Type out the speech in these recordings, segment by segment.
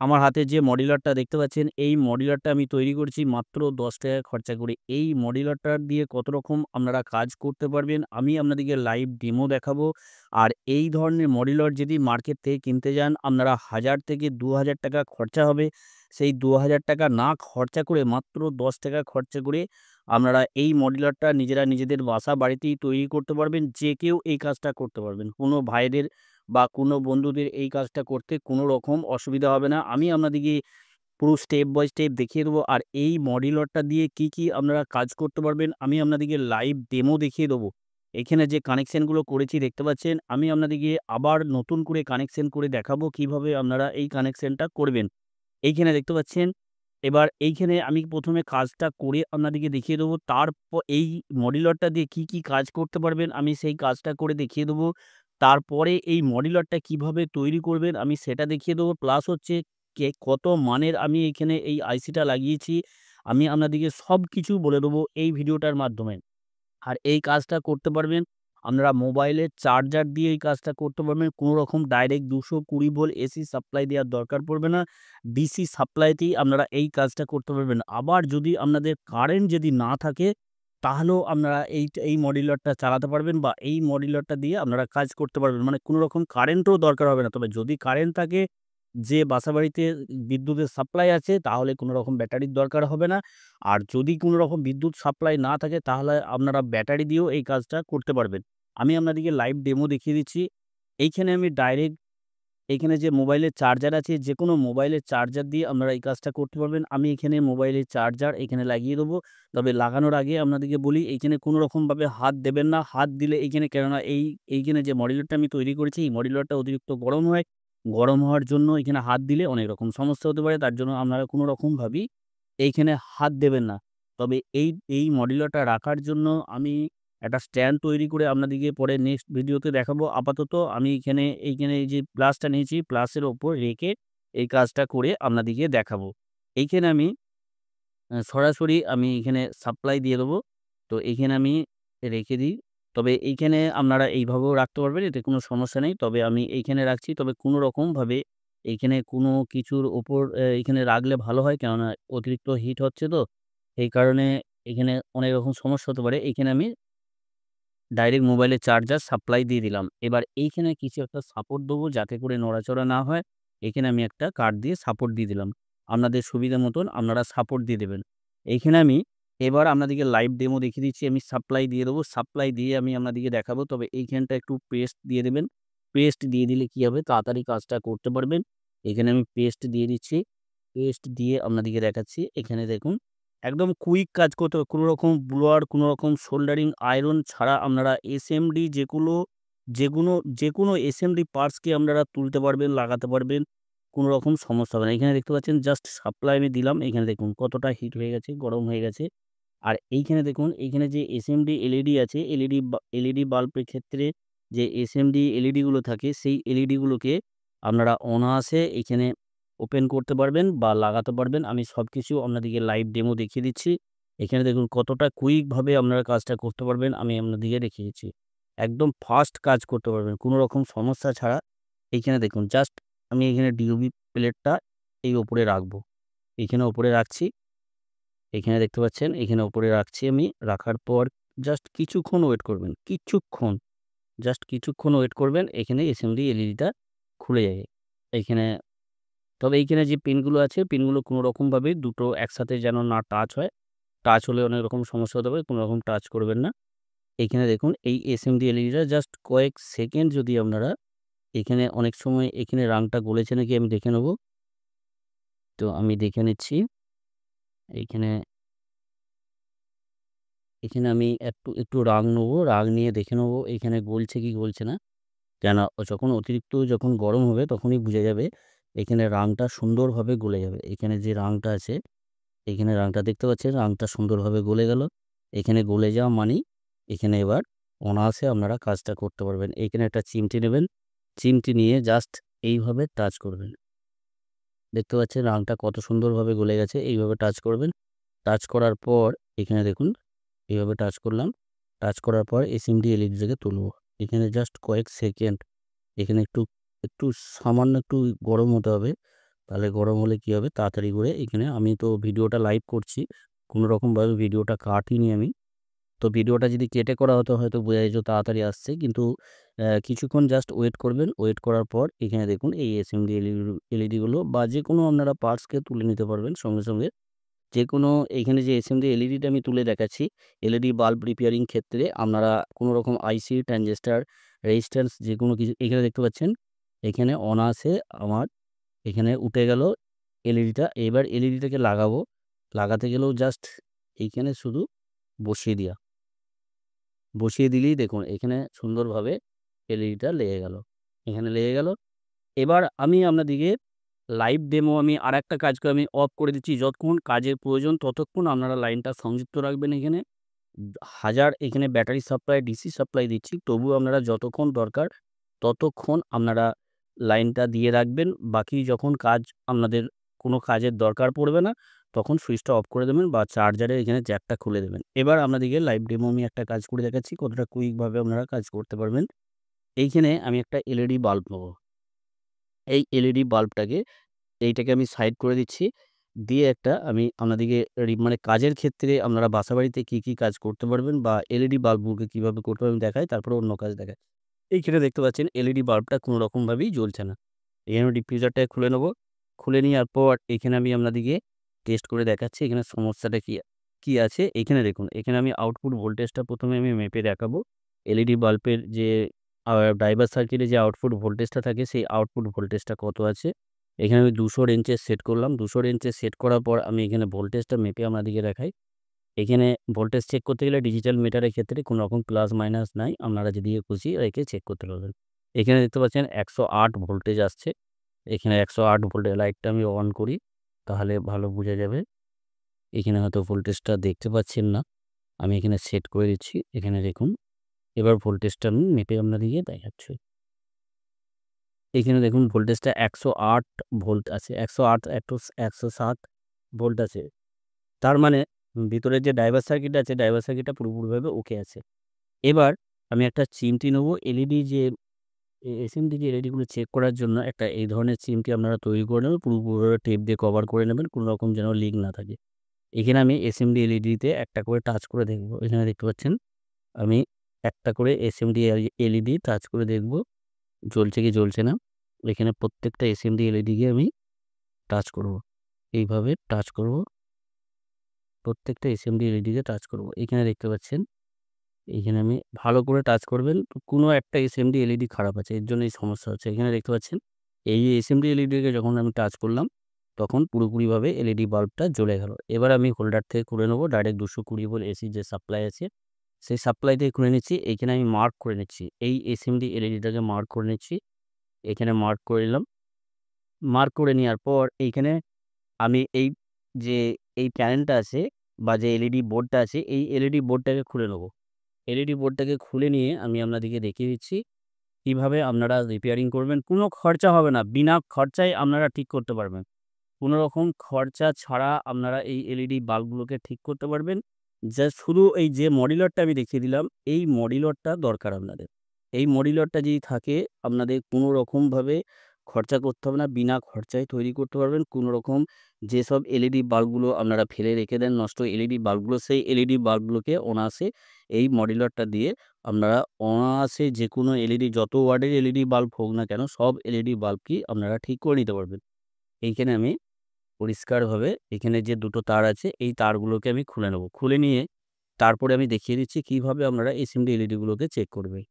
আমার হাতে যে মডিউলারটা দেখতে পাচ্ছেন, এই মডিউলারটা আমি তৈরি করেছি মাত্র ৳১০ খরচা করে। এই মডিউলারটা দিয়ে কত রকম আপনারা কাজ করতে পারবেন, আমি আপনাদেরকে লাইভ ডেমো দেখাবো। আর এই ধরনের মডিউলার যদি মার্কেট থেকে কিনতে যান, আপনারা ৳১,০০০ থেকে ৳২,০০০ খরচা হবে। সেই ৳২,০০০ না খরচা করে মাত্র ৳১০ খরচা করে আপনারা এই মডিউলারটা নিজেরা নিজেদের বাসা বাড়িতেই তৈরি করতে পারবেন। যে কেউ এই কাজটা করতে পারবেন। কোনো ভাইদের বা কোনো বন্ধুদের এই কাজটা করতে কোনো রকম অসুবিধা হবে না। আমি আপনাদেরকে পুরো স্টেপ বাই স্টেপ দেখিয়ে দেবো। আর এই মডিউলারটা দিয়ে কি আপনারা কাজ করতে পারবেন, আমি আপনাদেরকে লাইভ ডেমো দেখিয়ে দেবো। এখানে যে কানেকশনগুলো করেছি দেখতে পাচ্ছেন, আমি আপনাদেরকে আবার নতুন করে কানেকশন করে দেখাবো কিভাবে আপনারা এই কানেকশনটা করবেন। এইখানে দেখতে পাচ্ছেন, এবার এইখানে আমি ১ম এ কাজটা করে আপনাদেরকে দেখিয়ে দেবো। এই মডিউলারটা দিয়ে কি কাজ করতে পারবেন, আমি সেই কাজটা করে দেখিয়ে দেবো। তারপরে এই মডিউলারটা কিভাবে তৈরি করবেন, আমি সেটা দেখিয়ে দেবো। প্লাস হচ্ছে কত মানের আমি এইখানে এই আইসিটা লাগিয়েছি, আমি আপনাদেরকে সবকিছু বলে দেবো এই ভিডিওটার মাধ্যমে। আর এই কাজটা করতে পারবেন আপনারা মোবাইলের চার্জার দিয়ে এই কাজটা করতে পারবেন। কোনো রকম ডাইরেক্ট ২২০ ভোল্ট এসি সাপ্লাই দেওয়ার দরকার পড়বে না। ডিসি সাপ্লাইতেই আপনারা এই কাজটা করতে পারবেন। আবার যদি আপনাদের কারেন্ট যদি না থাকে, তাহলেও আপনারা এই মডিউলারটা চালাতে পারবেন বা এই মডিউলারটা দিয়ে আপনারা কাজ করতে পারবেন। মানে কোনো রকম কারেন্টও দরকার হবে না। তবে যদি কারেন্ট থাকে, যে বাসাবাড়িতে বিদ্যুতের সাপ্লাই আছে, তাহলে কোনো রকম ব্যাটারির দরকার হবে না। আর যদি কোনো রকম বিদ্যুৎ সাপ্লাই না থাকে, তাহলে আপনারা ব্যাটারি দিয়েও এই কাজটা করতে পারবেন। আমি আপনাদেরকে লাইভ ডেমো দেখিয়ে দিচ্ছি। এইখানে আমি ডাইরেক্ট এইখানে যে মোবাইলের চার্জার আছে, যেকোনো মোবাইলের চার্জার দিয়ে আপনারা এই কাজটা করতে পারবেন। আমি এখানে মোবাইলের চার্জার এখানে লাগিয়ে দেবো। তবে লাগানোর আগে আপনাদেরকে বলি, এইখানে কোনো রকমভাবে হাত দেবেন না। হাত দিলে এইখানে, কেননা এইখানে যে মডিউলারটা আমি তৈরি করেছি, এই মডিউলারটা অতিরিক্ত গরম হয়। গরম হওয়ার জন্য এখানে হাত দিলে অনেক রকম সমস্যা হতে পারে। তার জন্য আপনারা কোনো রকমভাবেই এইখানে হাত দেবেন না। তবে এই মডিউলারটা রাখার জন্য আমি একটা স্ট্যান্ড তৈরি করে আপনাদেরকে পরে নেক্সট ভিডিওতে দেখাবো। আপাতত আমি এইখানে এই যে প্লাসটা নিয়েছি, প্লাসের ওপর রেখে এই কাজটা করে আপনাদেরকে দেখাবো। এইখানে আমি সরাসরি আমি এখানে সাপ্লাই দিয়ে দেবো। তো এইখানে আমি রেখে দিই। তবে এইখানে আপনারা এইভাবেও রাখতে পারবেন, এতে কোনো সমস্যা নেই। তবে আমি এইখানে রাখছি। তবে কোনো রকমভাবে এইখানে কোনো কিছুর ওপর এইখানে রাখলে ভালো হয়। কেননা অতিরিক্ত হিট হচ্ছে তো। এই কারণে এখানে অনেক রকম সমস্যা হতে পারে। এইখানে আমি ডাইরেক্ট মোবাইলের চার্জার সাপ্লাই দিয়ে দিলাম। এবার এইখানে কিছু একটা সাপোর্ট দেবো যাতে করে নড়াচড়া না হয়। এখানে আমি একটা কাঠ দিয়ে সাপোর্ট দিয়ে দিলাম। আপনাদের সুবিধা মতন আপনারা সাপোর্ট দিয়ে দেবেন। এইখানে আমি এবার আপনাদেরকে লাইভ ডেমো দেখিয়ে দিচ্ছি। আমি সাপ্লাই দিয়ে দেবো। সাপ্লাই দিয়ে আমি আপনাদেরকে দেখাবো। তবে এইখানটা একটু পেস্ট দিয়ে দেবেন। পেস্ট দিয়ে দিলে কি হবে, তাড়াতাড়ি কাজটা করতে পারবেন। এখানে আমি পেস্ট দিয়ে দিচ্ছি। পেস্ট দিয়ে আপনাদেরকে দেখাচ্ছি। এখানে দেখুন, একদম কুইক কাজ করতে হবে। কোনো রকম ব্লোয়ার, কোনো রকম সোল্ডারিং আয়রন ছাড়া আপনারা এসএমডি যেকোনো এসএমডি পার্টসকে আপনারা তুলতে পারবেন, লাগাতে পারবেন। কোনো রকম সমস্যা হবে না। এখানে দেখতে পাচ্ছেন জাস্ট সাপ্লাই আমি দিলাম। এখানে দেখুন কতটা হিট হয়ে গেছে, গরম হয়ে গেছে। আর এইখানে দেখুন, এইখানে যে এসএমডি এলইডি আছে, এলইডি বাল্বের ক্ষেত্রে যে এসএমডি এলইডি গুলো থাকে, সেই এলইডি গুলোকে আপনারা অনায়াসে এখানে ওপেন করতে পারবেন বা লাগাতে পারবেন। আমি সবকিছু আপনাদেরকে লাইভ ডেমো দেখিয়ে দিচ্ছি। এখানে দেখুন কতটা কুইক ভাবে আপনারা কাজটা করতে পারবেন, আমি আপনাদেরকে দেখিয়ে দিচ্ছি। একদম ফাস্ট কাজ করতে পারবেন কোনো রকম সমস্যা ছাড়া। এইখানে দেখুন জাস্ট আমি এখানে ডিওবি প্লেটটা এই ওপরে রাখবো। এইখানে ওপরে রাখছি। এখানে দেখতে পাচ্ছেন, এখানে উপরে রাখছি আমি। রাখার পর জাস্ট কিছুক্ষণ ওয়েট করবেন। কিছুক্ষণ ওয়েট করবেন। এখানে এসএমডি এলইডিটা খুলে যাবে। এইখানে, তবে এইখানে যে পিনগুলো আছে, পিনগুলো কোনো রকমভাবে দুটো একসাথে যেন না টাচ হয়। টাচ হলে অনেক রকম সমস্যা হতে পারে। কোনো রকম টাচ করবেন না। এইখানে দেখুন, এই এসএমডি এলইডিটা জাস্ট কয়েক সেকেন্ড যদি আপনারা এখানে, অনেক সময় এখানে রাংটা গলেছে নাকি আমি দেখে নেব। তো আমি দেখে নিচ্ছি। এইখানে এখানে আমি একটু রাগ নেবো। রাগ নিয়ে দেখে নেবো এখানে গলছে কি গলছে না। কেন যখন অতিরিক্ত যখন গরম হবে তখনই বুঝা যাবে এখানে রাংটা সুন্দরভাবে গলে যাবে। এখানে যে রাংটা আছে, এখানে রাংটা দেখতে পাচ্ছেন, রাংটা সুন্দরভাবে গলে গেল। এখানে গলে যাওয়া মানেই এখানে এবার অনায়াসে আপনারা কাজটা করতে পারবেন। এখানে একটা চিমটি নেবেন। চিমটি নিয়ে জাস্ট এইভাবে টাচ করবেন। দেখতে পাচ্ছেন রাংটা কত সুন্দরভাবে গলে গেছে। এইভাবে টাচ করবেন। টাচ করার পর এখানে দেখুন, এইভাবে টাচ করলাম। টাচ করার পর এসএমডি এলইডিটাকে তুলব। এখানে জাস্ট কয়েক সেকেন্ড এখানে একটু সামান্য একটু গরম হতে হবে। তাহলে গরম হলে কি হবে, তাড়াতাড়ি করে এখানে আমি তো ভিডিওটা লাইভ করছি, কোনো রকমভাবে ভিডিওটা কাটিনি আমি। তো ভিডিওটা যদি কেটে করা হতো হয়তো বোঝা যেত তাড়াতাড়ি আসছে, কিন্তু কিছুক্ষণ জাস্ট ওয়েট করবেন। ওয়েট করার পর এখানে দেখুন এই এসএমডি এলইডিগুলো বা যে কোনো আপনারা পার্টসকে তুলে নিতে পারবেন সঙ্গে সঙ্গে। যে কোনো এইখানে যে এসএমডি এলইডিটা আমি তুলে দেখাচ্ছি, এলইডি বাল্ব রিপেয়ারিং ক্ষেত্রে আপনারা কোনো রকম আইসি, ট্রানজিস্টর, রেজিস্ট্যান্স যে কোনো কিছু এখানে দেখতে পাচ্ছেন। এখানে অনায়াসে আমার এখানে উঠে গেল এলইডিটা। এবার এলইডিটাকে লাগাবো। লাগাতে গেলেও জাস্ট এইখানে শুধু বসিয়ে দেওয়া। বসিয়ে দিলেই দেখুন এখানে সুন্দরভাবে এলইডিটা লেগে গেল। এখানে লেগে গেল। এবার আমি আপনাদিকে লাইভ ডেমো আমি আরেকটা কাজ করে আমি অফ করে দিচ্ছি। যতক্ষণ কাজের প্রয়োজন ততক্ষণ আপনারা লাইনটা সংযুক্ত রাখবেন এখানে। হাজার এখানে ব্যাটারি সাপ্লাই, ডিসি সাপ্লাই দিচ্ছি। তবুও আপনারা যতক্ষণ দরকার ততক্ষণ আপনারা লাইনটা দিয়ে রাখবেন। বাকি যখন কাজ আপনাদের কোনো কাজের দরকার পড়বে না, তখন সুইচটা অফ করে দেবেন বা চার্জারের এখানে জ্যাকটা খুলে দেবেন। এবার আপনাদেরকে লাইভ ডেমো আমি একটা কাজ করে দেখাচ্ছি কতটা কুইকভাবে আপনারা কাজ করতে পারবেন। এইখানে আমি একটা এলইডি বাল্ব নেবো। এই এলইডি বাল্বটাকে এইটাকে আমি সাইড করে দিচ্ছি। দিয়ে একটা আমি আপনাদেরকে মানে কাজের ক্ষেত্রে আপনারা বাসাবাড়িতে কি কাজ করতে পারবেন বা এলইডি বাল্বগুলোকে কিভাবে করতে পারবেন দেখাই, তারপরে অন্য কাজ দেখাই। এইখানে দেখতে পাচ্ছেন এলইডি বাল্বটা কোনো রকমভাবেই জ্বলছে না। এখানে ডিফিউজারটাকে খুলে নেব। খুলে নেওয়ার পর এখানে আমি আপনাদেরকে টেস্ট করে দেখাচ্ছি এখানে সমস্যাটা কি আছে। এখানে দেখুন, এখানে আমি আউটপুট ভোল্টেজটা ১ম এ আমি মেপে দেখাবো। এলইডি বাল্বের যে ড্রাইভার সার্কিটে যে আউটপুট ভোল্টেজটা থাকে সেই আউটপুট ভোল্টেজটা কত আছে। এখানে আমি ২০০ রেঞ্জের সেট করলাম। ২০০ রেঞ্জের সেট করার পর আমি এখানে ভোল্টেজটা মেপে আপনাদেরকে দেখাই। এখানে ভোল্টেজ চেক করতে গেলে ডিজিটাল মিটারের ক্ষেত্রে কোনো রকম প্লাস মাইনাস নাই। আপনারা যেদিকে খুশি রেখে চেক করতে পারবেন। এখানে দেখতে পাচ্ছেন ১০৮ ভোল্টেজ আসছে। এখানে ১০৮ ভোল্টের লাইটটা আমি অন করি, তাহলে ভালো বোঝা যাবে। এখানে হয়তো ভোল্টেজটা দেখতে পাচ্ছেন না। আমি এখানে সেট করে দিচ্ছি। এখানে দেখুন। এবার ভোল্টেজটা আমি মেপে আপনাদেরকে দেখাচ্ছি। এখানে দেখুন ভোল্টেজটা ১০৮ ভোল্ট আছে। ১০৮ ১০৭ ভোল্ট আছে। তার মানে ভিতরের যে ড্রাইভার সার্কিট আছে, ড্রাইভার সার্কিটটা পুরোপুরিভাবে ওকে আছে। এবার আমি একটা চিমটি নেবো। এলইডি যে এসএমডি যে এলইডিগুলো চেক করার জন্য একটা এই ধরনের চিমটি আপনারা তৈরি করে নেবেন। পুরোপুরিভাবে টেপ দিয়ে কভার করে নেবেন। কোনো রকম যেন লিক না থাকে। এখানে আমি এসএমডি এলইডিতে একটা করে টাচ করে দেখব। এখানে দেখতে পাচ্ছেন আমি একটা করে এসএমডি এলইডি টাচ করে দেখব জ্বলছে কি জ্বলছে না। এখানে প্রত্যেকটা এসএমডি এলইডিকে আমি টাচ করব। এইভাবে টাচ করব। প্রত্যেকটা এসএমডি এলইডিকে টাচ করব। এখানে দেখতে পাচ্ছেন, এইখানে আমি ভালো করে টাচ করবেন। কোনো একটা এসএমডি এলইডি খারাপ আছে। এর জন্য এই সমস্যা হচ্ছে। এখানে দেখতে পাচ্ছেন এই এসএমডি এলইডিকে যখন আমি টাচ করলাম, তখন পুরোপুরিভাবে এলইডি বাল্বটা জ্বলে গেল। এবার আমি হোল্ডার থেকে খুলে নেব। ডাইরেক্ট ২২০ ভোল্ট এসি যে সাপ্লাই আছে, সেই সাপ্লাই থেকে খুলে নিচ্ছি। এইখানে আমি মার্ক করে নিচ্ছি। এই এসএমডি এলইডিটাকে মার্ক করে নিচ্ছি। এখানে মার্ক করে নিলাম। মার্ক করে নেওয়ার পর এইখানে আমি এই যে এই প্যানেলটা আছে বা যে এলইডি বোর্ডটা আছে, এই এলইডি বোর্ডটাকে খুলে নেব। এলইডি বোর্ডটাকে খুলে নিয়ে আমি আপনাদেরকে দেখিয়ে দিচ্ছি কিভাবে আপনারা রিপেয়ারিং করবেন। কোনো খরচা হবে না। বিনা খরচায় আপনারা ঠিক করতে পারবেন। কোনো রকম খরচা ছাড়া আপনারা এই এলইডি বাল্বগুলোকে ঠিক করতে পারবেন। জাস্ট শুধু এই যে মডিউলারটা আমি দেখিয়ে দিলাম, এই মডিউলারটা দরকার আপনাদের। এই মডিউলারটা যদি থাকে আপনাদের কোনো রকমভাবে খরচা করতে হবে না। বিনা খরচায় তৈরি করতে পারবেন। কোনো রকম যেসব এলইডি বাল্বগুলো আপনারা ফেলে রেখে দেন নষ্ট এলইডি বাল্বগুলো, সেই এলইডি বাল্বগুলোকে অনায়াসে এই মডিউলারটা দিয়ে আপনারা অনায়াসে যেকোনো এলইডি যত ওয়াটের এলইডি বাল্ব হোক না কেন, সব এলইডি বাল্বকেই আপনারা ঠিক করে নিতে পারবেন। এইখানে আমি পরিষ্কারভাবে এখানে যে দুটো তার আছে এই তারগুলোকে আমি খুলে নেব। খুলে নিয়ে তারপরে আমি দেখিয়ে দিচ্ছি কিভাবে আপনারা এসএমডি এলইডিগুলোকে চেক করবেন।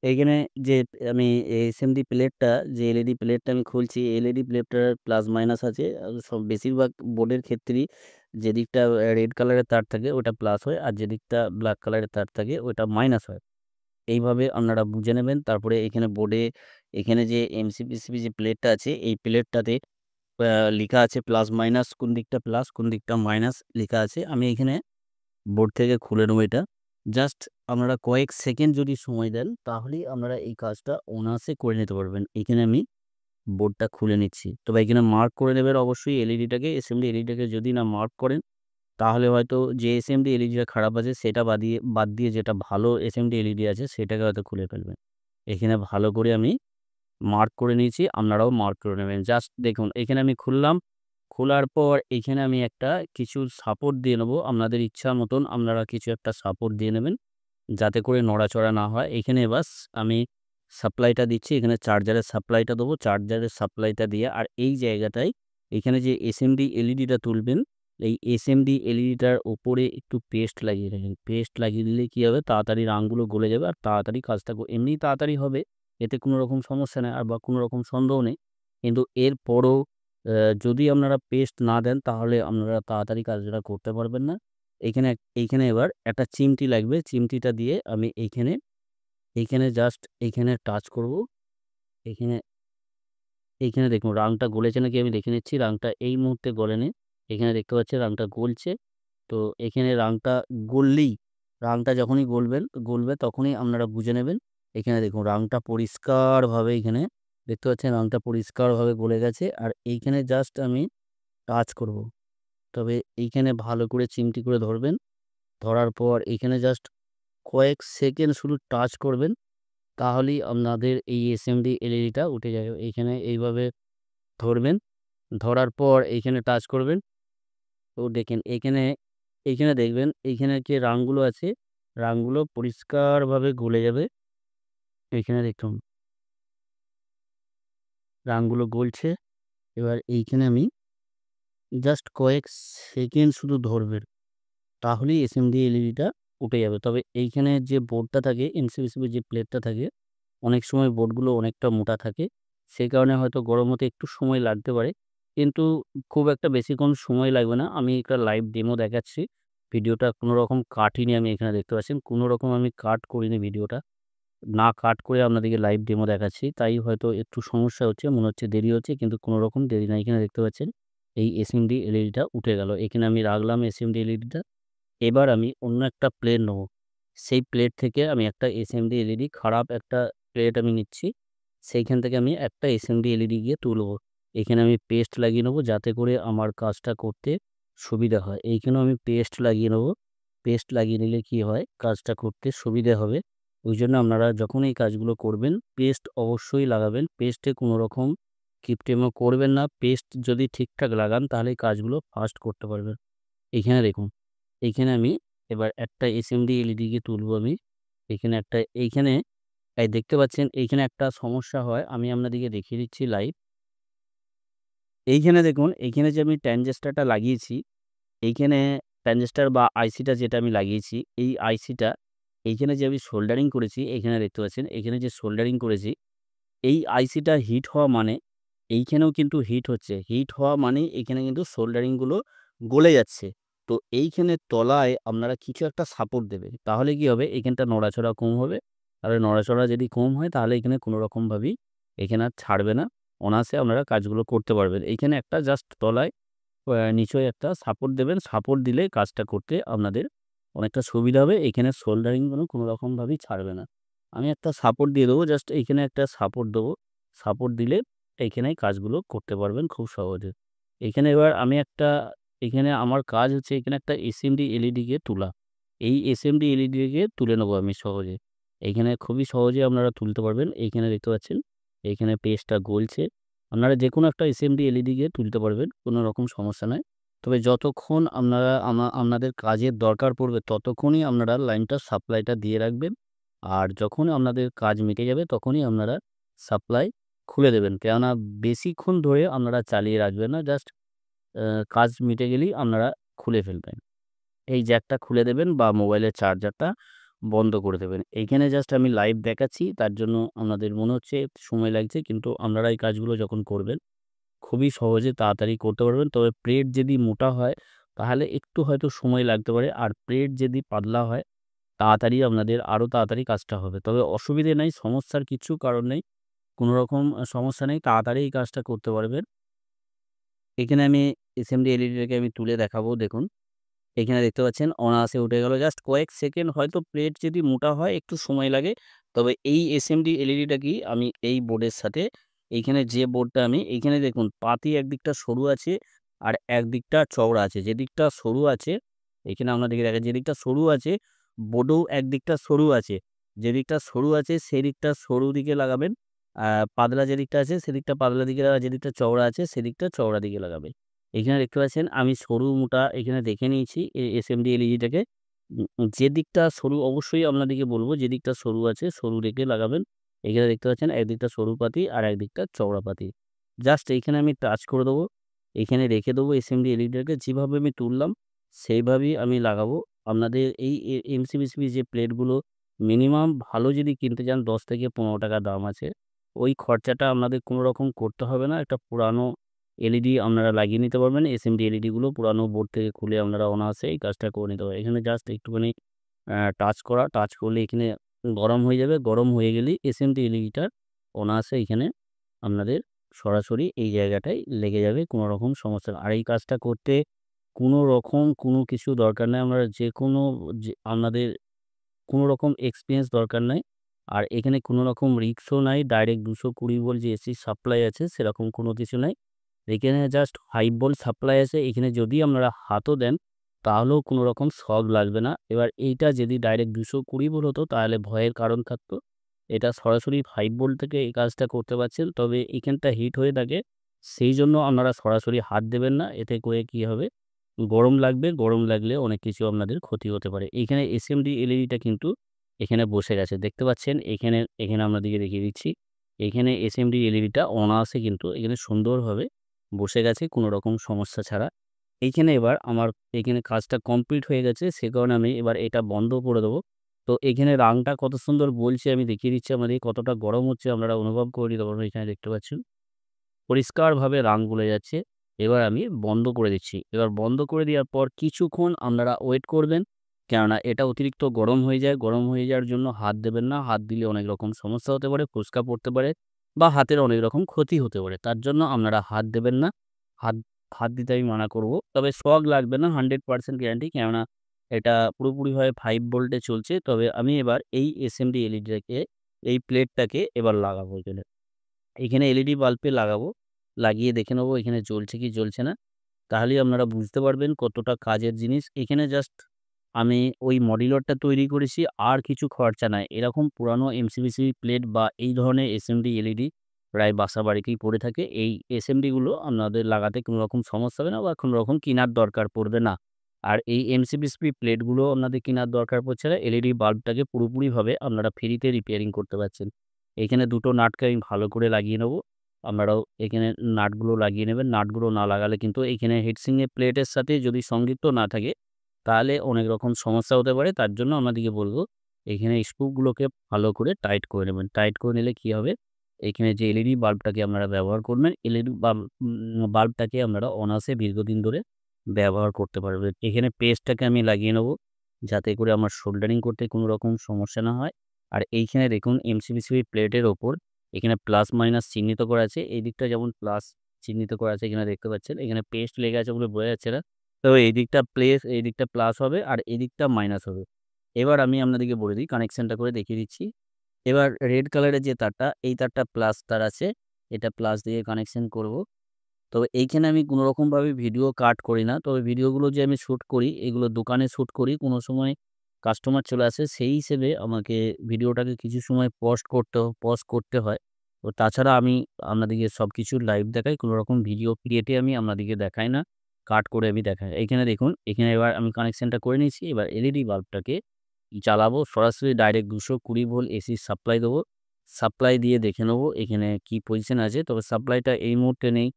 এইখানে যে আমি এসএমডি প্লেটটা যে এলইডি প্লেটটা আমি খুলছি, এলইডি প্লেটটার প্লাস মাইনাস আছে। সব বেশিরভাগ বোর্ডের ক্ষেত্রেই যেদিকটা রেড কালারের তার থাকে ওটা প্লাস হয়, আর যেদিকটা ব্ল্যাক কালারের তার থাকে ওটা মাইনাস হয়। এইভাবে আপনারা বুঝে নেবেন। তারপরে এখানে বোর্ডে এখানে যে এমসিপিসিবি যে প্লেটটা আছে এই প্লেটটাতে আ লিখা আছে প্লাস মাইনাস, কোন দিকটা প্লাস কোন দিকটা মাইনাস লিখা আছে। আমি এখানে বোর্ড থেকে খুলে নেব এটা। জাস্ট আপনারা কয়েক সেকেন্ড যদি সময় দেন তাহলেই আপনারা এই কাজটা অনায়াসে করে নিতে পারবেন। এখানে আমি বোর্ডটা খুলে নিচ্ছি। তবে এখানে মার্ক করে নেবেন অবশ্যই এলইডিটাকে, এসএমডি এলইডিটাকে যদি না মার্ক করেন তাহলে হয়তো যে এসএমডি এলইডিটা খারাপ আছে সেটা বাদ দিয়ে যেটা ভালো এসএমডি এলইডি আছে সেটাকে হয়তো খুলে ফেলবেন। এখানে ভালো করে আমি মার্ক করে নিয়েছি, আপনারাও মার্ক করে নেবেন। জাস্ট দেখুন এখানে আমি খুললাম। খোলার পর এখানে আমি একটা কিছু সাপোর্ট দিয়ে নেবো। আপনাদের ইচ্ছা মতন আপনারা কিছু একটা সাপোর্ট দিয়ে নেবেন, যাতে করে নড়াচড়া না হয়। এখানে বাস আমি সাপ্লাইটা দিচ্ছি। এখানে চার্জারের সাপ্লাইটা দেবো। চার্জারের সাপ্লাইটা দিয়ে আর এই জায়গাটায় এখানে যে এসএমডি এলইডিটা তুলবেন, এই এসএমডি এলইডিটার উপরে একটু পেস্ট লাগিয়ে রাখেন। পেস্ট লাগিয়ে দিলে কি হবে, তাড়াতাড়ি রাংগুলো গলে যাবে আর তাড়াতাড়ি কাজটা এমনিই তাড়াতাড়ি হবে। এতে কোনো রকম সমস্যা নেই আর বা কোনো রকম সন্দেহ নেই। কিন্তু এরপরও যদি আপনারা পেস্ট না দেন তাহলে আপনারা তাড়াতাড়ি কাজটা করতে পারবেন না। এইখানে এবার একটা চিমটি লাগবে। চিমটিটা দিয়ে আমি এইখানে জাস্ট এইখানে টাচ করব। এইখানে এইখানে দেখুন রাংটা গলেছে নাকি আমি দেখে নিচ্ছি। রাংটা এই মুহূর্তে গলেনি। এখানে দেখতে পাচ্ছেন রাংটা গলছে। তো এখানে রাংটা যখনই গলবে তখনই আপনারা বুঝে নেবেন। এখানে দেখুন রাংটা পরিষ্কারভাবে এখানে দেখতে পাচ্ছেন রাংটা পরিষ্কারভাবে গলে গেছে। আর এইখানে জাস্ট আমি টাচ করব। তবে এইখানে ভালো করে চিমটি করে ধরবেন। ধরার পর এইখানে জাস্ট কয়েক সেকেন্ড শুধু টাচ করবেন। তাহলেই আপনাদের এই এসএমডি এলইডিটা উঠে যাবে। এইখানে এইভাবে ধরবেন। ধরার পর এইখানে টাচ করবেন। তো দেখেন এইখানে দেখবেন এইখানে যে রাংগুলো আছে, রাংগুলো পরিষ্কারভাবে গলে যাবে। এইখানে দেখুন রাংগুলো গলছে। এবার এইখানে আমি জাস্ট কয়েক সেকেন্ড শুধু ধরবেন। তাহলেই এসএমডি এলইডিটা উঠে যাবে। তবে এইখানে যে বোর্ডটা থাকে, এমসিবিসিবি যে প্লেটটা থাকে, অনেক সময় বোর্ডগুলো অনেকটা মোটা থাকে। সেই কারণে হয়তো গরম হতে একটু সময় লাগতে পারে। কিন্তু খুব একটা বেশিক্ষণ সময় লাগবে না। আমি একটা লাইভ ডেমো দেখাচ্ছি। ভিডিওটা কোনো রকম কাটিনি আমি, এখানে দেখতে পাচ্ছেন। কোনো রকম আমি কাট করিনি ভিডিওটা। না কাট করে আপনাদেরকে লাইভ ডেমো দেখাচ্ছি। তাই হয়তো একটু সমস্যা হচ্ছে, মনে হচ্ছে দেরি হচ্ছে, কিন্তু কোনো রকম দেরি নাই। এখানে দেখতে পাচ্ছেন এই এসএমডি এলইডিটা উঠে গেল। এখানে আমি রাখলাম এসএমডি এলইডিটা। এবার আমি অন্য একটা প্লেট নেবো। সেই প্লেট থেকে আমি একটা এসএমডি এলইডি খারাপ একটা প্লেট আমি নিচ্ছি। সেইখান থেকে আমি একটা এসএমডি এলইডি গিয়ে তুলবো। এখানে আমি পেস্ট লাগিয়ে নেবো যাতে করে আমার কাজটা করতে সুবিধা হয়। এইখানেও আমি পেস্ট লাগিয়ে নেবো। পেস্ট লাগিয়ে নিলে কি হয়, কাজটা করতে সুবিধে হবে। ওই জন্য আপনারা যখন এই কাজগুলো করবেন পেস্ট অবশ্যই লাগাবেন। পেস্টে কোনো রকম কিপটেমো করবেন না। পেস্ট যদি ঠিকঠাক লাগান তাহলে কাজগুলো ফাস্ট করতে পারবেন। এইখানে দেখুন, এইখানে আমি এবার একটা এসএমডি এলইডিকে তুলবো আমি। এইখানে এই দেখতে পাচ্ছেন এইখানে একটা সমস্যা হয়। আমি আপনাদেরকে দেখিয়ে দিচ্ছি লাইভ। এইখানে দেখুন, এইখানে যে আমি ট্রানজিস্টরটা লাগিয়েছি, এইখানে ট্রানজিস্টর বা আইসিটা যেটা আমি লাগিয়েছি, এই আইসিটা এইখানে যে আমি সোল্ডারিং করেছি, এইখানে দেখতে পাচ্ছেন এইখানে যে সোল্ডারিং করেছি, এই আইসিটা হিট হওয়া মানে এইখানেও কিন্তু হিট হচ্ছে। হিট হওয়া মানে এইখানে কিন্তু সোল্ডারিংগুলো গলে যাচ্ছে। তো এইখানে তলায় আপনারা কিছু একটা সাপোর্ট দেবেন। তাহলে কি হবে, এইখানটা নড়াচড়া কম হবে। তাহলে নড়াচড়া যদি কম হয় তাহলে এখানে কোনো রকমভাবেই এখানে আর ছাড়বে না। অনায়াসে আপনারা কাজগুলো করতে পারবেন। এইখানে একটা জাস্ট তলায় নিচয় একটা সাপোর্ট দেবেন। সাপোর্ট দিলে কাজটা করতে আপনাদের অনেকটা সুবিধা হবে। এখানে সোল্ডারিংগুলো কোনো রকমভাবেই ছাড়বে না। আমি একটা সাপোর্ট দিয়ে দেবো। জাস্ট এইখানে একটা সাপোর্ট দেবো। সাপোর্ট দিলে এইখানেই কাজগুলো করতে পারবেন খুব সহজে। এইখানে এবার আমি একটা এখানে আমার কাজ হচ্ছে এখানে একটা এসএমডি এলইডিকে তোলা। এই এসএমডি এলইডিকে তুলে নেবো আমি সহজে। এইখানে খুবই সহজে আপনারা তুলতে পারবেন। এইখানে দেখতে পাচ্ছেন, এইখানে পেজটা গলছে। আপনারা যেকোনো একটা এসএমডি এলইডিকে তুলতে পারবেন। কোনো রকম সমস্যা নাই। তবে যতক্ষণ আপনারা আপনাদের কাজের দরকার পড়বে ততক্ষণই আপনারা লাইনটা সাপ্লাইটা দিয়ে রাখবেন। আর যখন আপনাদের কাজ মিটে যাবে তখনই আপনারা সাপ্লাই খুলে দেবেন। কেননা বেশিক্ষণ ধরে আপনারা চালিয়ে রাখবেন না। জাস্ট কাজ মিটে গেলেই আপনারা খুলে ফেলবেন। এই জ্যাকটা খুলে দেবেন বা মোবাইলের চার্জারটা বন্ধ করে দেবেন। এইখানে জাস্ট আমি লাইভ দেখাচ্ছি, তার জন্য আপনাদের মনে হচ্ছে সময় লাগছে, কিন্তু আপনারা এই কাজগুলো যখন করবেন খুবই সহজে তাড়াতাড়ি করতে পারবেন। তবে প্লেট যদি মোটা হয় তাহলে একটু হয়তো সময় লাগতে পারে। আর প্লেট যদি পাতলা হয় তাড়াতাড়ি আপনাদের আরও তাড়াতাড়ি কাজটা হবে। তবে অসুবিধে নাই, সমস্যার কিছু কারণ নেই। কোনো রকম সমস্যা নেই, তাড়াতাড়ি এই কাজটা করতে পারবেন। এখানে আমি এসএমডি এলইডিটাকে আমি তুলে দেখাবো দেখুন। এখানে দেখতে পাচ্ছেন অনায়াসে উঠে গেল। জাস্ট কয়েক সেকেন্ড, হয়তো প্লেট যদি মোটা হয় একটু সময় লাগে। তবে এই এসএমডি এলইডিটা কি আমি এই বোর্ডের সাথে এইখানে যে বোর্ডটা আমি এইখানে দেখুন পাতি একদিকটা সরু আছে আর একদিকটা চওড়া আছে। যেদিকটা সরু আছে এখানে আপনাদেরকে দেখা, যেদিকটা সরু আছে বোর্ডেও একদিকটা সরু আছে। যেদিকটা সরু আছে সেই দিকটা সরু দিকে লাগাবেন। আ পাতলা যেদিকটা আছে সেদিকটা পাতলা দিকে যেদিকটা চওড়া আছে সেদিকটা চওড়া দিকে লাগাবে। এখানে দেখতে পাচ্ছেন আমি সরু মোটা এখানে দেখে নিয়েছি SMD এলইডিটাকে। যেদিকটা সরু অবশ্যই আপনাদেরকে বলব যেদিকটা সরু আছে সরু রেখে লাগাবেন। এখানে দেখতে পাচ্ছেন একদিকটা সরু পাতি আর একদিকটা চওড়া পাতি। জাস্ট এইখানে আমি টাচ করে দেবো। এখানে রেখে দেবো SMD এলইডিটাকে যেভাবে আমি তুললাম সেইভাবেই আমি লাগাবো। আপনাদের এই MCBC যে প্লেটগুলো মিনিমাম ভালো যদি কিনতে চান ৳১০ থেকে ৳১৫ দাম আছে। ওই খরচাটা আপনাদের কোনো রকম করতে হবে না। একটা পুরানো এলইডি আপনারা লাগিয়ে নিতে পারবেন। SMD এলইডিগুলো পুরানো বোর্ড থেকে খুলে আপনারা অনায়াসে এই কাজটা করে নিতে পারেন। এখানে জাস্ট একটুখানি টাচ করা, টাচ করলে এখানে গরম হয়ে যাবে। গরম হয়ে গেলেই SMD এলইডিটা অনায়াসে এখানে আপনাদের সরাসরি এই জায়গাটায় লেগে যাবে। কোনো রকম সমস্যা না। আর এই কাজটা করতে কোনো রকম কোনো কিছু দরকার নাই। আপনারা যেকোনো আপনাদের কোনো রকম এক্সপেরিয়েন্স দরকার নাই। আর এখানে কোনো রকম রিস্কও নাই। ডাইরেক্ট ২২০ ভোল্ট যে এসি সাপ্লাই আছে সেরকম কোনো কিছু নাই। এখানে জাস্ট 5 ভোল্ট সাপ্লাই আছে। এখানে যদি আপনারা হাতও দেন তাহলেও কোনো রকম শক লাগবে না। এবার এইটা যদি ডাইরেক্ট ২২০ ভোল্ট হতো তাহলে ভয়ের কারণ থাকতো। এটা সরাসরি 5 ভোল্ট থেকে এই কাজটা করতে পারছেন। তবে এখানটা হিট হয়ে থাকে। সেইজন্য আপনারা সরাসরি হাত দেবেন না। এতে করে কি হবে? গরম লাগবে। গরম লাগলে অনেক কিছু আপনাদের ক্ষতি হতে পারে। এইখানে SMD এলইডিটা কিন্তু এখানে বসে গেছে। দেখতে পাচ্ছেন এখানে আপনাদেরকে দেখিয়ে দিচ্ছি। এখানে SMD এলইডিটা অনায়াসে কিন্তু এখানে সুন্দরভাবে বসে গেছে কোনো রকম সমস্যা ছাড়া। এইখানে এবার আমার এখানে কাজটা কমপ্লিট হয়ে গেছে। সে কারণে আমি এবার এটা বন্ধ করে দেবো। তো এখানে রাংটা কত সুন্দর বলছে আমি দেখিয়ে দিচ্ছি আপনাদের কতটা গরম হচ্ছে আপনারা অনুভব করে নিতে পারবেন এখানে দেখতে পাচ্ছেন। পরিষ্কারভাবে রাং বলে যাচ্ছে। এবার আমি বন্ধ করে দিচ্ছি। এবার বন্ধ করে দেওয়ার পর কিছুক্ষণ আপনারা ওয়েট করবেন। কেননা এটা অতিরিক্ত গরম হয়ে যায়। গরম হয়ে যাওয়ার জন্য হাত দেবেন না। হাত দিলে অনেক রকম সমস্যা হতে পারে, ফোস্কা পড়তে পারে বা হাতের অনেক রকম ক্ষতি হতে পারে। তার জন্য আপনারা হাত দেবেন না। হাত হাত দিতে আমি মানা করব। তবে শক লাগবে না 100% গ্যারান্টি কেননা এটা পুরোপুরিভাবে 5 ভোল্টে চলছে। তবে আমি এবার এই SMD এলইডিটাকে এই প্লেটটাকে এবার লাগাবো এখানে। এখানে এলইডি বাল্বে লাগাবো। লাগিয়ে দেখে নেবো এখানে জ্বলছে কি জ্বলছে না। তাহলেই আপনারা বুঝতে পারবেন কতটা কাজের জিনিস। এখানে জাস্ট আমি ওই মডিউলারটা তৈরি করেছি আর কিছু খরচা নাই। এরকম পুরানো MCBC প্লেট বা এই ধরনের SMD এলইডি প্রায় বাসা বাড়িতেই পড়ে থাকে। এই SMD গুলো আপনাদের লাগাতে কোনো রকম সমস্যা হবে না বা কোনো রকম কিনার দরকার পড়বে না। আর এই MCBC প্লেটগুলো আপনাদের কেনার দরকার পড়ছে না। এলইডি বাল্বটাকে পুরোপুরিভাবে আপনারা ফ্রিতে রিপেয়ারিং করতে পারছেন। এখানে দুটো নাটকে আমি ভালো করে লাগিয়ে নেবো। আপনারাও এখানে নাটগুলো লাগিয়ে নেবেন। নাটগুলো না লাগালে কিন্তু এইখানে হিটসিং এর প্লেটের সাথে যদি সংযুক্ত না থাকে, তাহলে অনেক রকম সমস্যা হতে পারে। তার জন্য আপনাদেরকে বলব, এখানে স্ক্রুগুলোকে ভালো করে টাইট করে নেবেন। টাইট করে নিলে কি হবে? এইখানে যে এলইডি বাল্বটাকে আপনারা ব্যবহার করবেন, এলইডি বাল্বটাকে আপনারা অনায়াসে দীর্ঘদিন ধরে ব্যবহার করতে পারবেন। এখানে পেস্টটাকে আমি লাগিয়ে নেব, যাতে করে আমার সোল্ডারিং করতে কোনো রকম সমস্যা না হয়। আর এইখানে দেখুন MCBC প্লেটের ওপর এখানে প্লাস মাইনাস চিহ্নিত করা আছে। এই দিকটা যেমন প্লাস চিহ্নিত করা আছে এখানে দেখতে পাচ্ছেন। এখানে পেস্ট লেগে আছে বলে বোঝা যাচ্ছে না। তো এই দিকটা এই দিকটা প্লাস হবে আর এই দিকটা মাইনাস হবে। এবার আমি আপনাদেরকে বলে দিই কানেকশনটা করে দেখিয়ে দিচ্ছি। এবার রেড কালারের যে তারটা, এই তারটা প্লাস তার আছে। এটা প্লাস দিয়ে কানেকশন করব। তবে এইখানে আমি কোনো রকমভাবে ভিডিও কাট করি না। তবে ভিডিওগুলো যে আমি শুট করি, এগুলো দোকানে শুট করি। কোনো সময় কাস্টমার চলে আসে, সেই হিসেবে আমাকে ভিডিওটাকে কিছু সময় পজ করতে হয়। তো তাছাড়া আমি আপনাদেরকে সবকিছু লাইভ দেখাই। কোনো রকম ভিডিও ক্রিয়েটে আমি আপনাদেরকে দেখাই না। কাট করে আমি দেখাই। এইখানে দেখুন, এখানে এবার আমি কানেকশনটা করে নিয়েছি। এবার এলইডি বাল্বটাকে জ্বালাবো। সরাসরি ডাইরেক্ট ২২০ ভোল্ট এসির সাপ্লাই দেবো। সাপ্লাই দিয়ে দেখে নেবো এখানে কি পজিশন আছে। তবে সাপ্লাইটা এই মুহূর্তে নেই।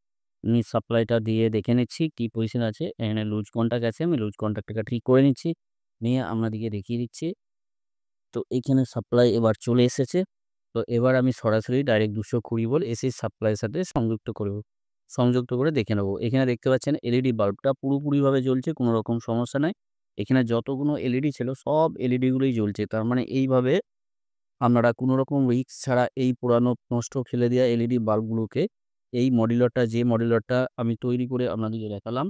আমি সাপ্লাইটা দিয়ে দেখে নিচ্ছি কি পজিশন আছে। এখানে লুজ কন্টাক্ট আছে। আমি লুজ কন্টাক্টটাকে ঠিক করে নিচ্ছি। নিয়ে আপনাদেরকে দেখিয়ে দিচ্ছি। তো এইখানে সাপ্লাই এবার চলে এসেছে। তো এবার আমি সরাসরি ডাইরেক্ট ২২০ ভোল্ট এসির সাপ্লাইয়ের সাথে সংযুক্ত করব। সংযুক্ত করে দেখে নেব। এখানে দেখতে পাচ্ছেন এলইডি বাল্বটা পুরোপুরিভাবে জ্বলছে, কোনো রকম সমস্যা নাই। এখানে যতগুলো এলইডি ছিল সব এলইডি গুলোই জ্বলছে। তার মানে এইভাবে আপনারা কোনো রকম রিস্ক ছাড়া এই পুরানো নষ্ট ফেলে দেওয়া এলইডি বাল্বগুলোকে এই যে মডিউলারটা আমি তৈরি করে আপনাদেরকে দেখালাম,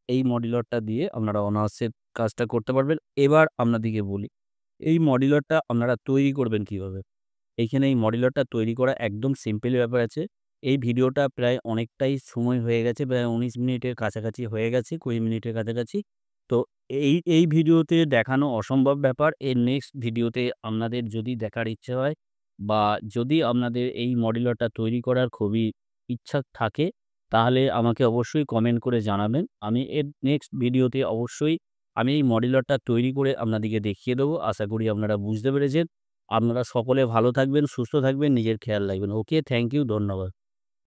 এই মডিউলারটা দিয়ে আপনারা অনায়াসে কাজটা করতে পারবেন। এবার আপনাদেরকে বলি, এই মডিউলারটা আপনারা তৈরি করবেন কিভাবে? এইখানে এই মডিউলারটা তৈরি করা একদম সিম্পল ব্যাপার আছে। এই ভিডিওটা প্রায় অনেকটাই সময় হয়ে গেছে। প্রায় ১৯ মিনিটের কাছাকাছি হয়ে গেছে, ২০ মিনিটের কাছাকাছি। তো এই ভিডিওতে দেখানো অসম্ভব ব্যাপার। এর নেক্সট ভিডিওতে আপনাদের যদি দেখার ইচ্ছে হয়, বা যদি আপনাদের এই মডিউলারটা তৈরি করার খুবই ইচ্ছা থাকে, তাহলে আমাকে অবশ্যই কমেন্ট করে জানাবেন। আমি এর নেক্সট ভিডিওতে অবশ্যই আমি এই মডিউলারটা তৈরি করে আপনাদেরকে দেখিয়ে দেবো। আশা করি আপনারা বুঝতে পেরেছেন। আপনারা সকলে ভালো থাকবেন, সুস্থ থাকবেন, নিজের খেয়াল রাখবেন। ওকে, থ্যাংক ইউ, ধন্যবাদ।